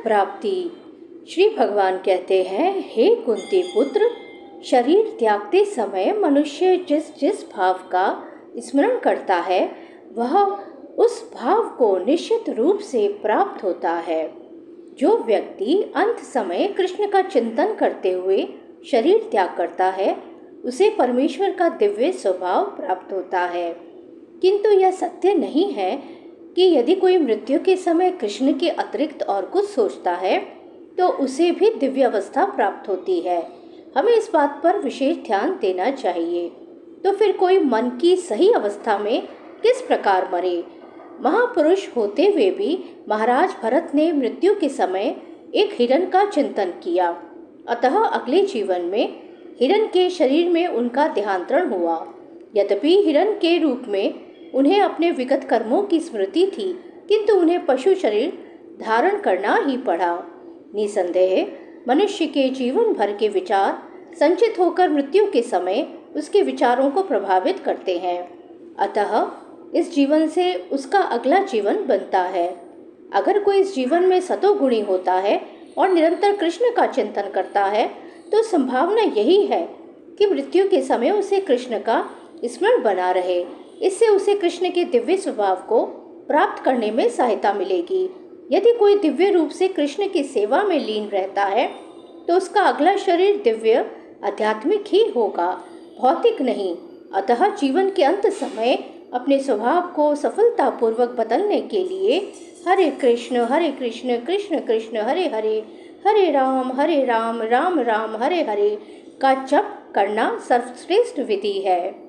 प्राप्ति। श्री भगवान कहते हैं, हे कुंती पुत्र, शरीर त्यागते समय मनुष्य जिस जिस भाव का स्मरण करता है वह उस भाव को निश्चित रूप से प्राप्त होता है। जो व्यक्ति अंत समय कृष्ण का चिंतन करते हुए शरीर त्याग करता है उसे परमेश्वर का दिव्य स्वभाव प्राप्त होता है। किंतु यह सत्य नहीं है कि यदि कोई मृत्यु के समय कृष्ण के अतिरिक्त और कुछ सोचता है तो उसे भी दिव्य अवस्था प्राप्त होती है। हमें इस बात पर विशेष ध्यान देना चाहिए। तो फिर कोई मन की सही अवस्था में किस प्रकार मरे? महापुरुष होते हुए भी महाराज भरत ने मृत्यु के समय एक हिरण का चिंतन किया, अतः अगले जीवन में हिरण के शरीर में उनका देहांतरण हुआ। यद्यपि हिरण के रूप में उन्हें अपने विगत कर्मों की स्मृति थी, किंतु उन्हें पशु शरीर धारण करना ही पड़ा। निसंदेह मनुष्य के जीवन भर के विचार संचित होकर मृत्यु के समय उसके विचारों को प्रभावित करते हैं, अतः इस जीवन से उसका अगला जीवन बनता है। अगर कोई इस जीवन में सतोगुणी होता है और निरंतर कृष्ण का चिंतन करता है तो संभावना यही है कि मृत्यु के समय उसे कृष्ण का स्मरण बना रहे। इससे उसे कृष्ण के दिव्य स्वभाव को प्राप्त करने में सहायता मिलेगी। यदि कोई दिव्य रूप से कृष्ण की सेवा में लीन रहता है तो उसका अगला शरीर दिव्य आध्यात्मिक ही होगा, भौतिक नहीं। अतः जीवन के अंत समय अपने स्वभाव को सफलतापूर्वक बदलने के लिए हरे कृष्ण कृष्ण कृष्ण हरे हरे, हरे राम राम राम हरे हरे का जप करना सर्वश्रेष्ठ विधि है।